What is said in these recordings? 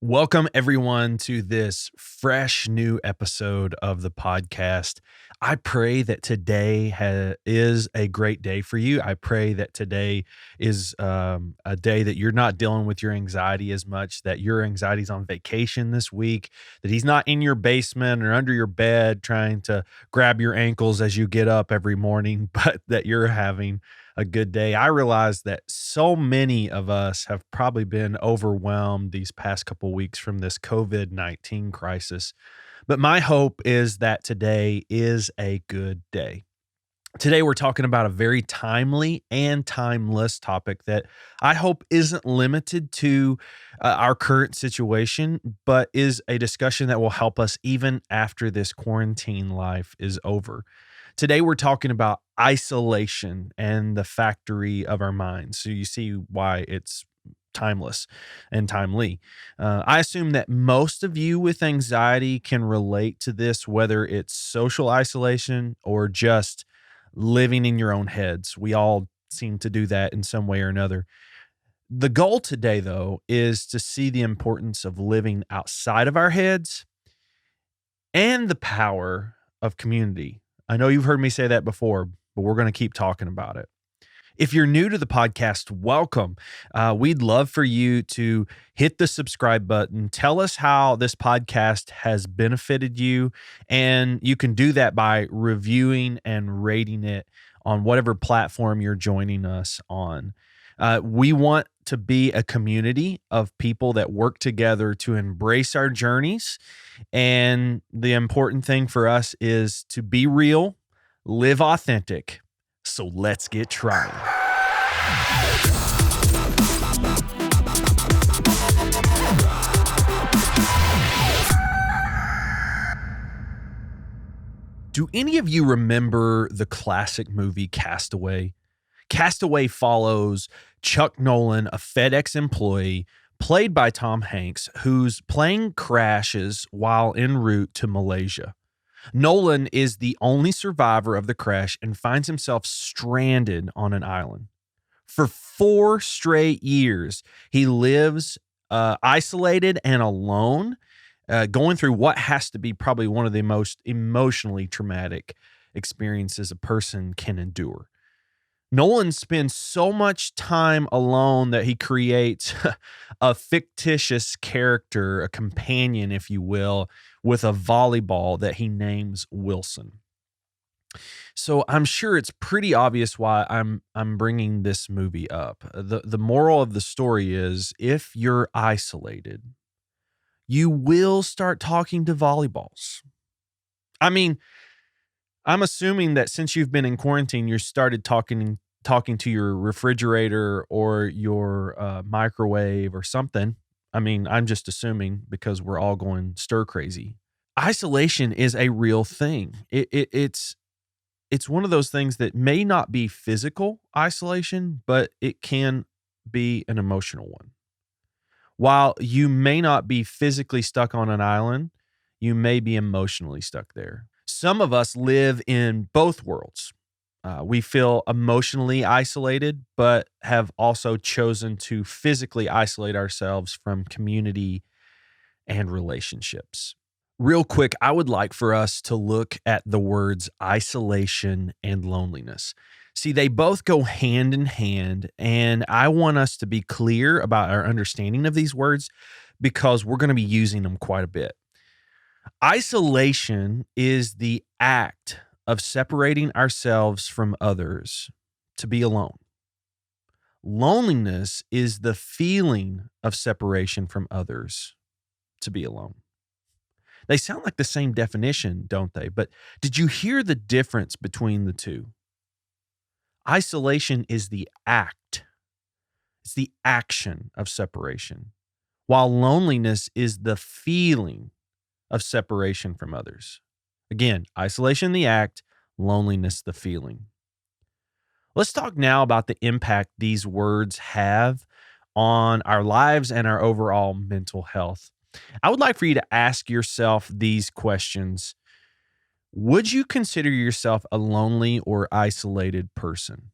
Welcome, everyone, to this fresh new episode of the podcast. I pray that today is a great day for you. I pray that today is a day that you're not dealing with your anxiety as much, that your anxiety's on vacation this week, that he's not in your basement or under your bed trying to grab your ankles as you get up every morning, but that you're having a good day. I realize that so many of us have probably been overwhelmed these past couple weeks from this COVID-19 crisis. But my hope is that today is a good day. Today, we're talking about a very timely and timeless topic that I hope isn't limited to our current situation, but is a discussion that will help us even after this quarantine life is over. Today, we're talking about isolation and the factory of our minds. So you see why it's timeless and timely. I assume that most of you with anxiety can relate to this, whether it's social isolation or just living in your own heads. We all seem to do that in some way or another. The goal today, though, is to see the importance of living outside of our heads and the power of community. I know you've heard me say that before, but we're going to keep talking about it. If you're new to the podcast, welcome. We'd love for you to hit the subscribe button. Tell us how this podcast has benefited you. And you can do that by reviewing and rating it on whatever platform you're joining us on. We want to be a community of people that work together to embrace our journeys. And the important thing for us is to be real, live authentic. So let's get trying. Do any of you remember the classic movie Castaway? Castaway follows Chuck Nolan, a FedEx employee played by Tom Hanks, whose plane crashes while en route to Malaysia. Nolan is the only survivor of the crash and finds himself stranded on an island. For 4 straight years, he lives isolated and alone, going through what has to be probably one of the most emotionally traumatic experiences a person can endure. Nolan spends so much time alone that he creates a fictitious character, a companion, if you will, with a volleyball that he names Wilson. So I'm sure it's pretty obvious why I'm bringing this movie up. The moral of the story is, if you're isolated, you will start talking to volleyballs. I mean, I'm assuming that since you've been in quarantine, you started talking to your refrigerator or your microwave or something. I mean, I'm just assuming because we're all going stir crazy. Isolation is a real thing. It's one of those things that may not be physical isolation, but it can be an emotional one. While you may not be physically stuck on an island, you may be emotionally stuck there. Some of us live in both worlds. We feel emotionally isolated, but have also chosen to physically isolate ourselves from community and relationships. Real quick, I would like for us to look at the words isolation and loneliness. See, they both go hand in hand, and I want us to be clear about our understanding of these words because we're going to be using them quite a bit. Isolation is the act of separating ourselves from others to be alone. Loneliness is the feeling of separation from others to be alone. They sound like the same definition, don't they? But did you hear the difference between the two? Isolation is the act. It's the action of separation, while loneliness is the feeling of separation from others. Again, isolation, the act, loneliness, the feeling. Let's talk now about the impact these words have on our lives and our overall mental health. I would like for you to ask yourself these questions. Would you consider yourself a lonely or isolated person?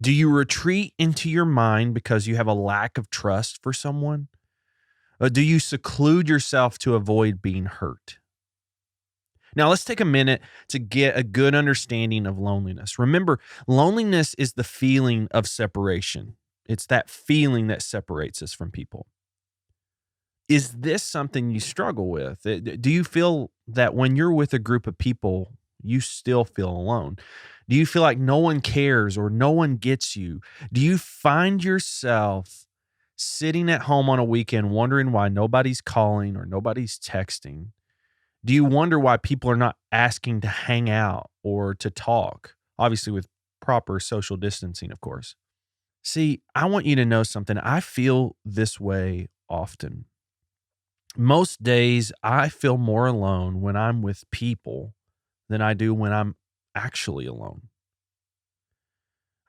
Do you retreat into your mind because you have a lack of trust for someone? Do you seclude yourself to avoid being hurt? Now, let's take a minute to get a good understanding of loneliness. Remember, loneliness is the feeling of separation. It's that feeling that separates us from people. Is this something you struggle with? Do you feel that when you're with a group of people, you still feel alone? Do you feel like no one cares or no one gets you? Do you find yourself sitting at home on a weekend wondering why nobody's calling or nobody's texting? Do you wonder why people are not asking to hang out or to talk? Obviously, with proper social distancing, of course. See, I want you to know something. I feel this way often. Most days, I feel more alone when I'm with people than I do when I'm actually alone.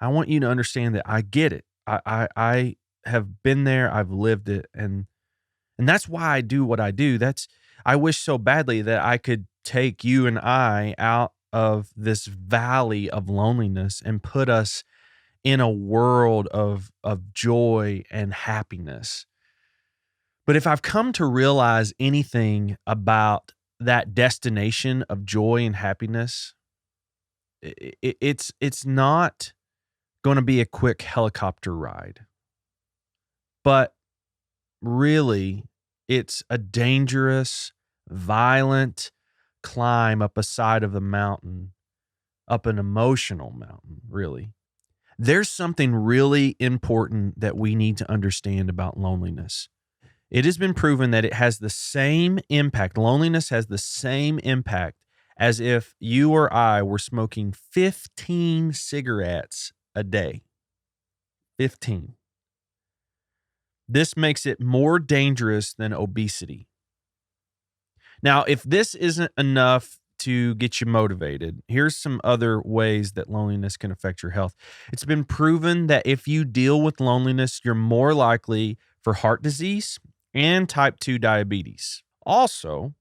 I want you to understand that I get it. I have been there, I've lived it, and that's why I do what I do. I wish so badly that I could take you and I out of this valley of loneliness and put us in a world of joy and happiness. But if I've come to realize anything about that destination of joy and happiness, it's not going to be a quick helicopter ride, but really it's a dangerous, violent climb up a side of the mountain, up an emotional mountain, really. There's something really important that we need to understand about loneliness. It has been proven that it has the same impact. Loneliness has the same impact as if you or I were smoking 15 cigarettes a day. 15. This makes it more dangerous than obesity. Now, if this isn't enough to get you motivated, here's some other ways that loneliness can affect your health. It's been proven that if you deal with loneliness, you're more likely for heart disease and type 2 diabetes. Also,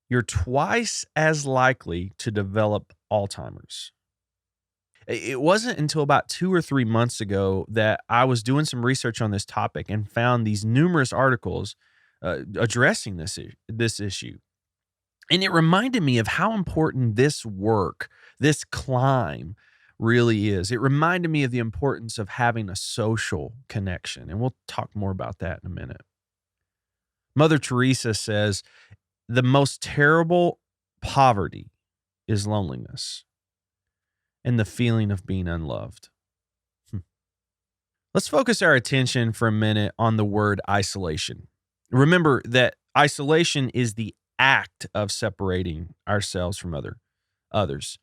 you're twice as likely to develop Alzheimer's. It wasn't until about 2 or 3 months ago that I was doing some research on this topic and found these numerous articles addressing this issue. And it reminded me of how important this work, this climb really is. It reminded me of the importance of having a social connection. And we'll talk more about that in a minute. Mother Teresa says, the most terrible poverty is loneliness and the feeling of being unloved. Let's focus our attention for a minute on the word isolation. Remember that isolation is the act of separating ourselves from others.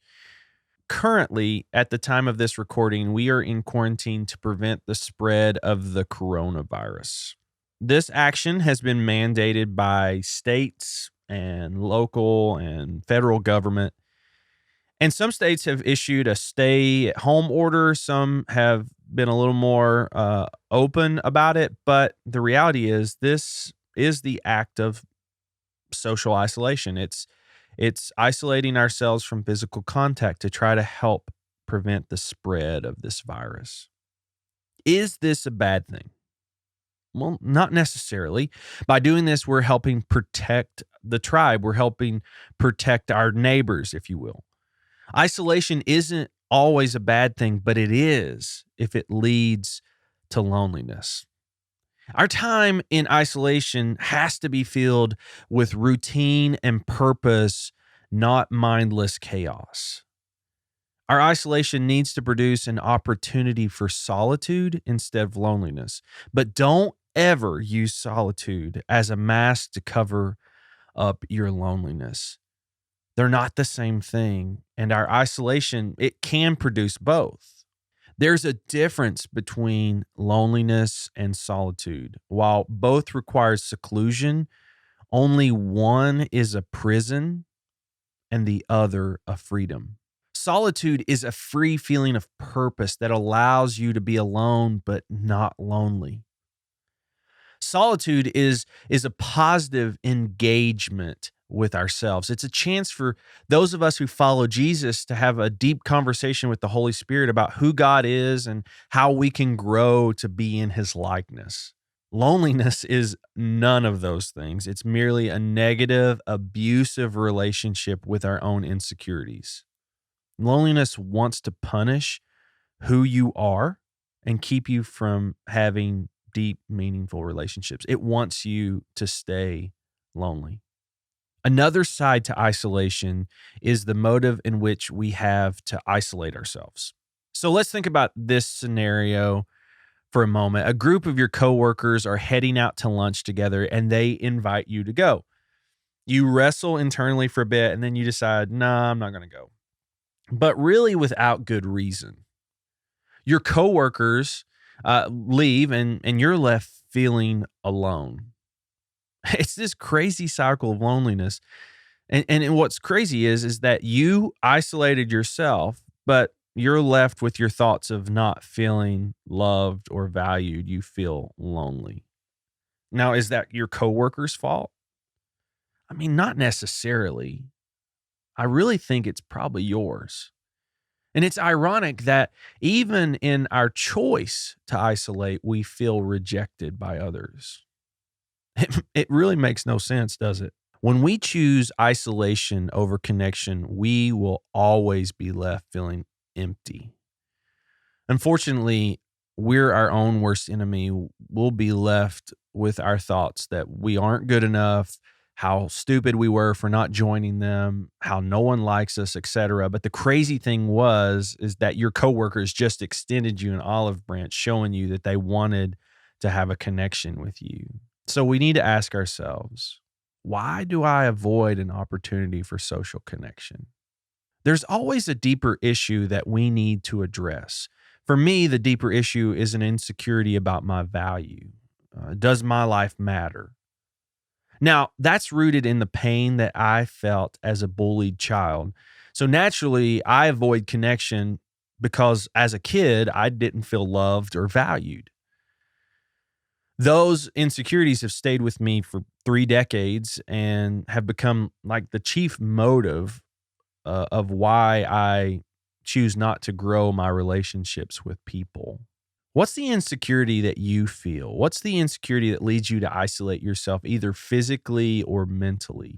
Currently, at the time of this recording, we are in quarantine to prevent the spread of the coronavirus. This action has been mandated by states and local and federal government. And some states have issued a stay-at-home order. Some have been a little more open about it. But the reality is this is the act of social isolation. It's isolating ourselves from physical contact to try to help prevent the spread of this virus. Is this a bad thing? Well, not necessarily. By doing this, we're helping protect the tribe. We're helping protect our neighbors, if you will. Isolation isn't always a bad thing, but it is if it leads to loneliness. Our time in isolation has to be filled with routine and purpose, not mindless chaos. Our isolation needs to produce an opportunity for solitude instead of loneliness. But don't ever use solitude as a mask to cover up your loneliness. They're not the same thing. And our isolation, it can produce both. There's a difference between loneliness and solitude. While both require seclusion, only one is a prison and the other a freedom. Solitude is a free feeling of purpose that allows you to be alone but not lonely. Solitude is a positive engagement with ourselves. It's a chance for those of us who follow Jesus to have a deep conversation with the Holy Spirit about who God is and how we can grow to be in his likeness. Loneliness is none of those things. It's merely a negative, abusive relationship with our own insecurities. Loneliness wants to punish who you are and keep you from having deep, meaningful relationships. It wants you to stay lonely. Another side to isolation is the motive in which we have to isolate ourselves. So let's think about this scenario for a moment. A group of your coworkers are heading out to lunch together and they invite you to go. You wrestle internally for a bit and then you decide, nah, I'm not going to go. But really without good reason. Your coworkers leave and you're left feeling alone. It's this crazy cycle of loneliness. And what's crazy is that you isolated yourself, but you're left with your thoughts of not feeling loved or valued. You feel lonely. Now, is that your coworker's fault? I mean, not necessarily. I really think it's probably yours. And it's ironic that even in our choice to isolate, we feel rejected by others. It really makes no sense, does it? When we choose isolation over connection, we will always be left feeling empty. Unfortunately, we're our own worst enemy. We'll be left with our thoughts that we aren't good enough, how stupid we were for not joining them, how no one likes us, etc. But the crazy thing is that your coworkers just extended you an olive branch, showing you that they wanted to have a connection with you. So we need to ask ourselves, why do I avoid an opportunity for social connection? There's always a deeper issue that we need to address. For me, the deeper issue is an insecurity about my value. Does my life matter? Now, that's rooted in the pain that I felt as a bullied child. So naturally, I avoid connection because as a kid, I didn't feel loved or valued. Those insecurities have stayed with me for 3 decades and have become like the chief motive of why I choose not to grow my relationships with people. What's the insecurity that you feel? What's the insecurity that leads you to isolate yourself either physically or mentally?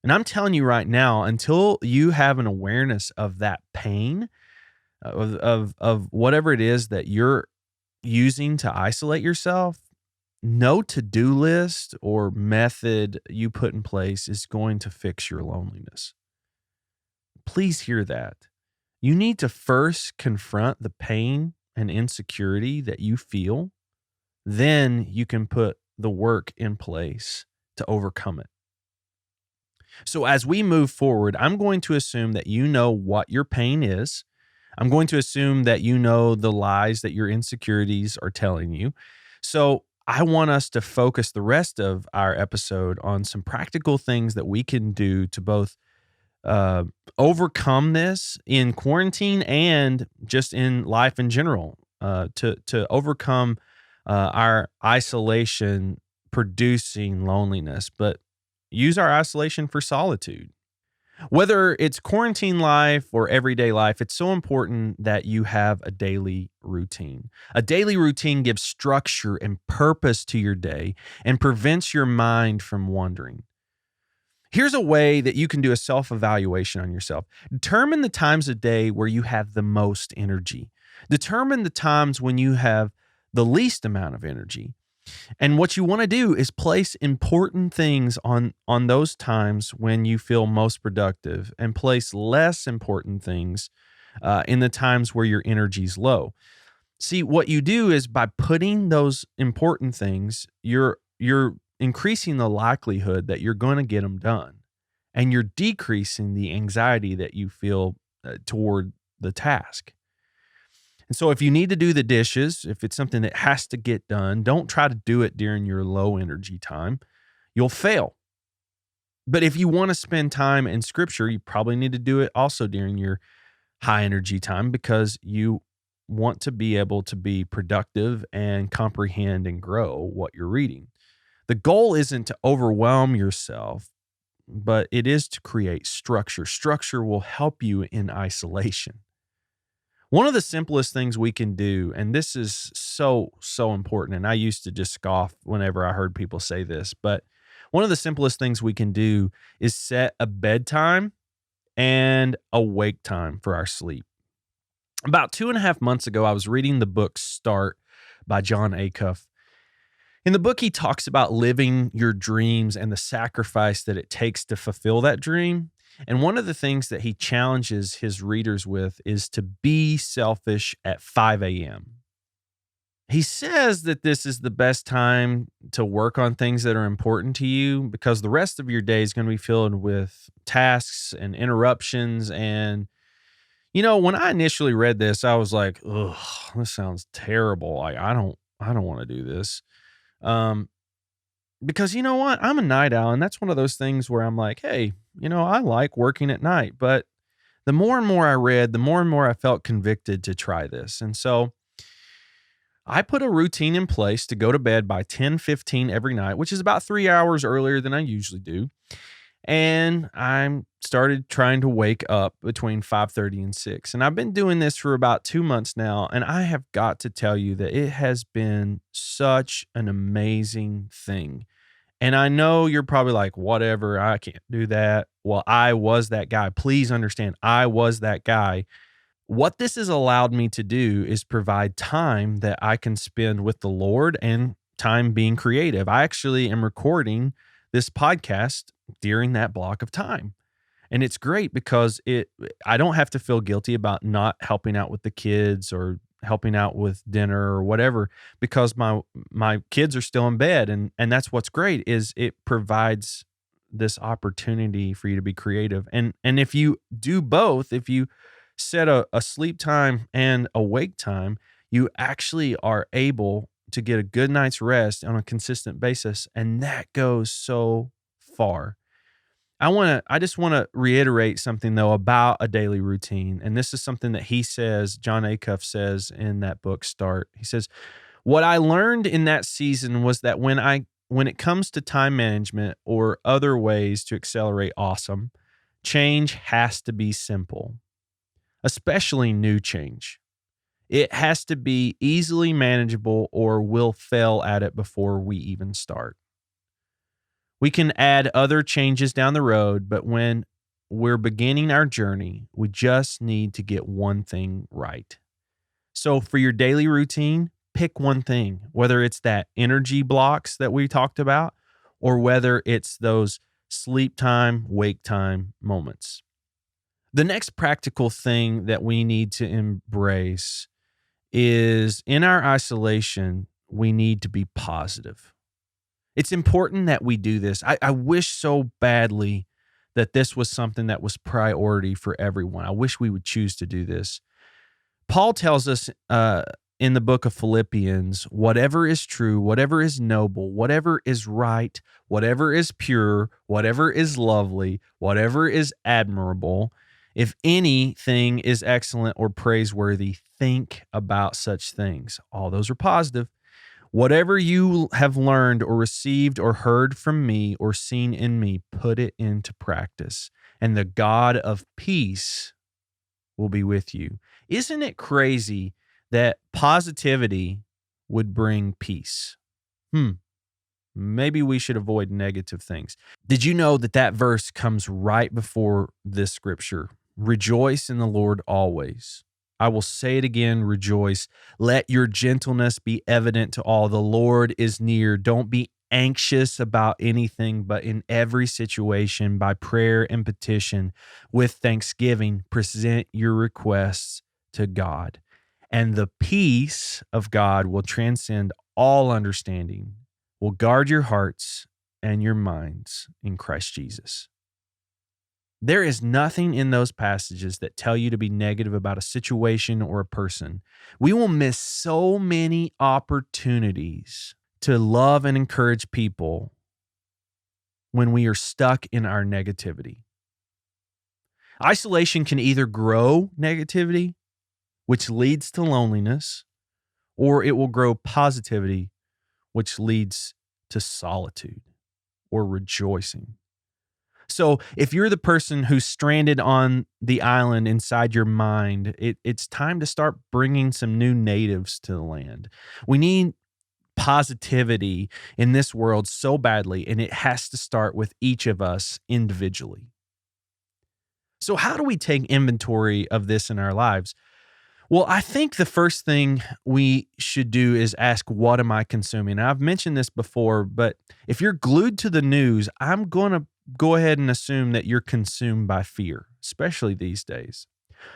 And I'm telling you right now, until you have an awareness of that pain, of whatever it is that you're using to isolate yourself, no to-do list or method you put in place is going to fix your loneliness. Please hear that. You need to first confront the pain and insecurity that you feel. Then you can put the work in place to overcome it. So as we move forward, I'm going to assume that you know what your pain is. I'm going to assume that you know the lies that your insecurities are telling you. So I want us to focus the rest of our episode on some practical things that we can do to both overcome this in quarantine and just in life in general, to overcome our isolation producing loneliness, but use our isolation for solitude. Whether it's quarantine life or everyday life, it's so important that you have a daily routine. A daily routine gives structure and purpose to your day and prevents your mind from wandering. Here's a way that you can do a self-evaluation on yourself. Determine the times of day where you have the most energy. Determine the times when you have the least amount of energy. And what you want to do is place important things on those times when you feel most productive and place less important things in the times where your energy's low. See, what you do is by putting those important things, you're increasing the likelihood that you're going to get them done. And you're decreasing the anxiety that you feel toward the task. And so if you need to do the dishes, if it's something that has to get done, don't try to do it during your low energy time. You'll fail. But if you want to spend time in scripture, you probably need to do it also during your high energy time because you want to be able to be productive and comprehend and grow what you're reading. The goal isn't to overwhelm yourself, but it is to create structure. Structure will help you in isolation. One of the simplest things we can do, and this is so, so important, and I used to just scoff whenever I heard people say this, but one of the simplest things we can do is set a bedtime and a wake time for our sleep. About 2.5 months ago, I was reading the book Start by John Acuff. In the book, he talks about living your dreams and the sacrifice that it takes to fulfill that dream. And one of the things that he challenges his readers with is to be selfish at 5 a.m. He says that this is the best time to work on things that are important to you because the rest of your day is going to be filled with tasks and interruptions. And, when I initially read this, I was like, ugh, this sounds terrible. I don't want to do this. Um, Because you know what? I'm a night owl, and that's one of those things where I'm like, hey, I like working at night. But the more and more I read, the more and more I felt convicted to try this. And so I put a routine in place to go to bed by 10:15 every night, which is about 3 hours earlier than I usually do. And I started trying to wake up between 5:30 and 6. And I've been doing this for about 2 months now. And I have got to tell you that it has been such an amazing thing. And I know you're probably like, whatever, I can't do that. Well, I was that guy. Please understand, I was that guy. What this has allowed me to do is provide time that I can spend with the Lord and time being creative. I actually am recording this podcast during that block of time. And it's great because I don't have to feel guilty about not helping out with the kids or helping out with dinner or whatever because my kids are still in bed, and that's what's great is it provides this opportunity for you to be creative. And if you do both, if you set a sleep time and a wake time, you actually are able to get a good night's rest on a consistent basis, and that goes so far. I just want to reiterate something though about a daily routine. And this is something that he says, John Acuff says in that book Start. He says, "What I learned in that season was that when it comes to time management or other ways to accelerate awesome, change has to be simple, especially new change. It has to be easily manageable or we'll fail at it before we even start. We can add other changes down the road, but when we're beginning our journey, we just need to get one thing right." So for your daily routine, pick one thing, whether it's that energy blocks that we talked about, or whether it's those sleep time, wake time moments. The next practical thing that we need to embrace is in our isolation, we need to be positive. It's important that we do this. I wish so badly that this was something that was priority for everyone. I wish we would choose to do this. Paul tells us in the book of Philippians, whatever is true, whatever is noble, whatever is right, whatever is pure, whatever is lovely, whatever is admirable, if anything is excellent or praiseworthy, think about such things. All those are positive. Whatever you have learned or received or heard from me or seen in me, put it into practice, and the God of peace will be with you. Isn't it crazy that positivity would bring peace? Maybe we should avoid negative things. Did you know that verse comes right before this scripture? Rejoice in the Lord always. I will say it again, rejoice. Let your gentleness be evident to all. The Lord is near. Don't be anxious about anything, but in every situation, by prayer and petition, with thanksgiving, present your requests to God. And the peace of God will transcend all understanding, will guard your hearts and your minds in Christ Jesus. There is nothing in those passages that tell you to be negative about a situation or a person. We will miss so many opportunities to love and encourage people when we are stuck in our negativity. Isolation can either grow negativity, which leads to loneliness, or it will grow positivity, which leads to solitude or rejoicing. So if you're the person who's stranded on the island inside your mind, it's time to start bringing some new natives to the land. We need positivity in this world so badly, and it has to start with each of us individually. So, how do we take inventory of this in our lives? Well, I think the first thing we should do is ask, what am I consuming? And I've mentioned this before, but if you're glued to the news, I'm going to go ahead and assume that you're consumed by fear, especially these days.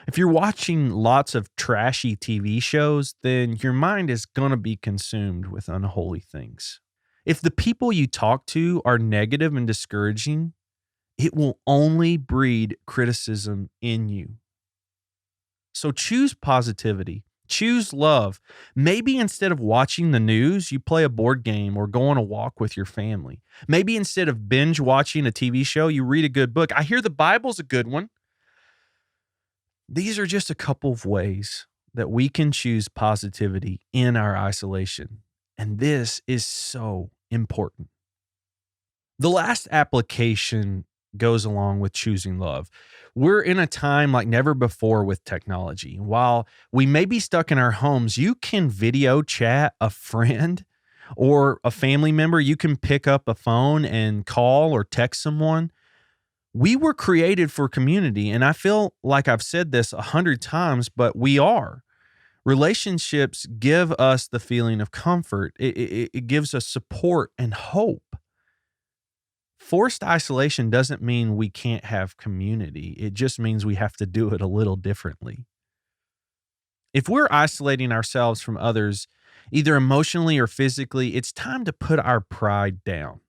If you're watching lots of trashy TV shows, then your mind is going to be consumed with unholy things. If the people you talk to are negative and discouraging, it will only breed criticism in you. So choose positivity, choose love. Maybe instead of watching the news, you play a board game or go on a walk with your family. Maybe instead of binge watching a TV show, you read a good book. I hear the Bible's a good one. These are just a couple of ways that we can choose positivity in our isolation. And this is so important. The last application goes along with choosing love. We're in a time like never before with technology. While we may be stuck in our homes, you can video chat a friend or a family member. You can pick up a phone and call or text someone. We were created for community. And I feel like I've said this 100 times, but we are. Relationships give us the feeling of comfort. It gives us support and hope. Forced isolation doesn't mean we can't have community. It just means we have to do it a little differently. If we're isolating ourselves from others, either emotionally or physically, it's time to put our pride down.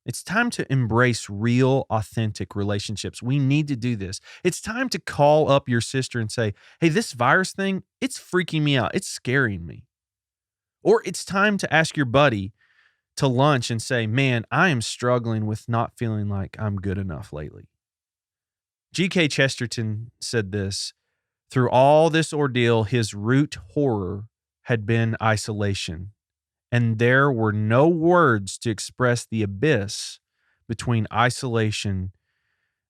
It's time to embrace real, authentic relationships. We need to do this. It's time to call up your sister and say, hey, this virus thing, it's freaking me out. It's scaring me. Or it's time to ask your buddy to lunch and say, man, I am struggling with not feeling like I'm good enough lately. G.K. Chesterton said this: through all this ordeal, his root horror had been isolation, and there were no words to express the abyss between isolation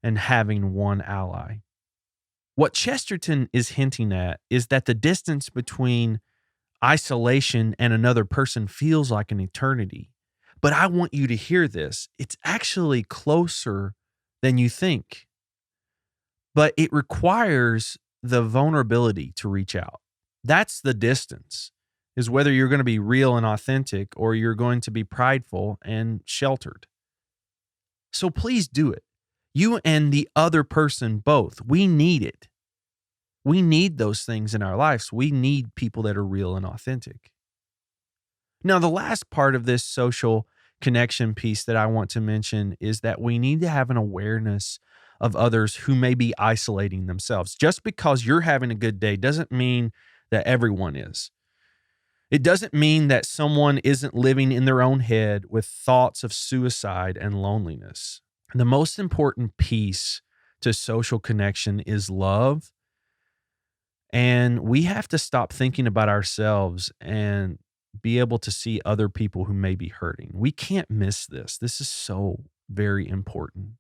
and having one ally. What Chesterton is hinting at is that the distance between isolation and another person feels like an eternity. But I want you to hear this. It's actually closer than you think. But it requires the vulnerability to reach out. That's the distance, is whether you're going to be real and authentic or you're going to be prideful and sheltered. So please do it. You and the other person both. We need it. We need those things in our lives. We need people that are real and authentic. Now, the last part of this social connection piece that I want to mention is that we need to have an awareness of others who may be isolating themselves. Just because you're having a good day doesn't mean that everyone is. It doesn't mean that someone isn't living in their own head with thoughts of suicide and loneliness. The most important piece to social connection is love. And we have to stop thinking about ourselves and be able to see other people who may be hurting. We can't miss this. This is so very important.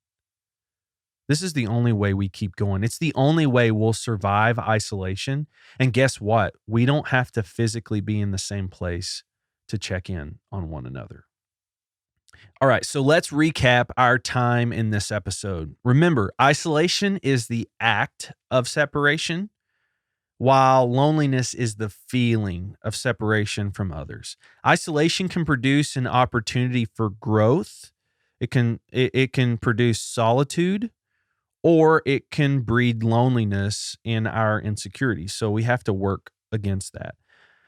This is the only way we keep going. It's the only way we'll survive isolation. And guess what? We don't have to physically be in the same place to check in on one another. All right, so let's recap our time in this episode. Remember, isolation is the act of separation, while loneliness is the feeling of separation from others. Isolation can produce an opportunity for growth. It can produce solitude, or it can breed loneliness in our insecurities. So we have to work against that.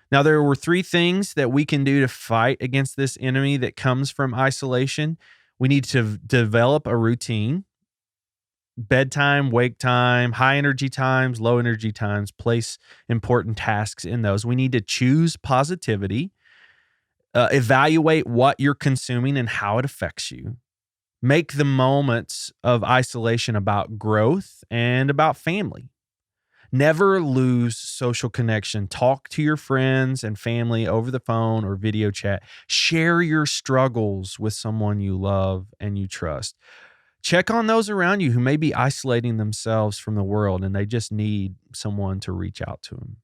Now, there were 3 things that we can do to fight against this enemy that comes from isolation. We need to develop a routine. Bedtime, wake time, high energy times, low energy times, place important tasks in those. We need to choose positivity, evaluate what you're consuming and how it affects you. Make the moments of isolation about growth and about family. Never lose social connection. Talk to your friends and family over the phone or video chat. Share your struggles with someone you love and you trust. Check on those around you who may be isolating themselves from the world and they just need someone to reach out to them.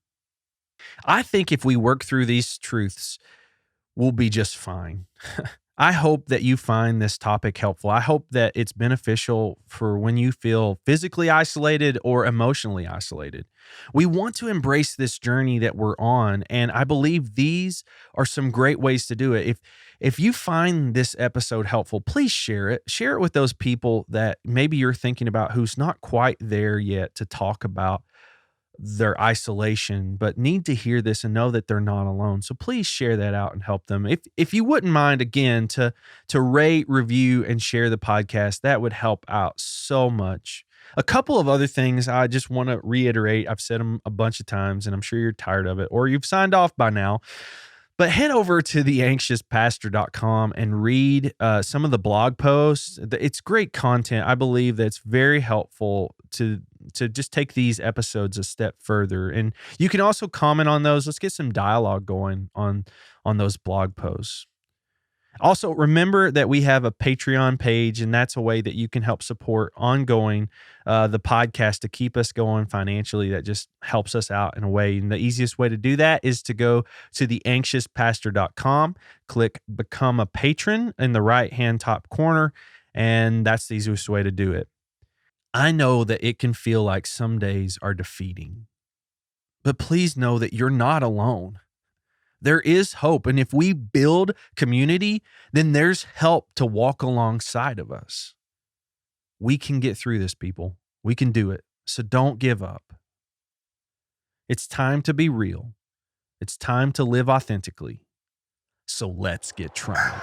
I think if we work through these truths, we'll be just fine. I hope that you find this topic helpful. I hope that it's beneficial for when you feel physically isolated or emotionally isolated. We want to embrace this journey that we're on, and I believe these are some great ways to do it. If you find this episode helpful, please share it. Share it with those people that maybe you're thinking about who's not quite there yet to talk about their isolation, but need to hear this and know that they're not alone. So please share that out and help them. If you wouldn't mind, again, to rate, review, and share the podcast, that would help out so much. A couple of other things I just want to reiterate. I've said them a bunch of times, and I'm sure you're tired of it, or you've signed off by now. But head over to theanxiouspastor.com and read some of the blog posts. It's great content. I believe that's very helpful to just take these episodes a step further. And you can also comment on those. Let's get some dialogue going on those blog posts. Also, remember that we have a Patreon page, and that's a way that you can help support ongoing the podcast to keep us going financially. That just helps us out in a way. And the easiest way to do that is to go to theanxiouspastor.com, click Become a Patron in the right-hand top corner, and that's the easiest way to do it. I know that it can feel like some days are defeating, but please know that you're not alone. There is hope. And if we build community, then there's help to walk alongside of us. We can get through this, people. We can do it. So don't give up. It's time to be real. It's time to live authentically. So let's get trying.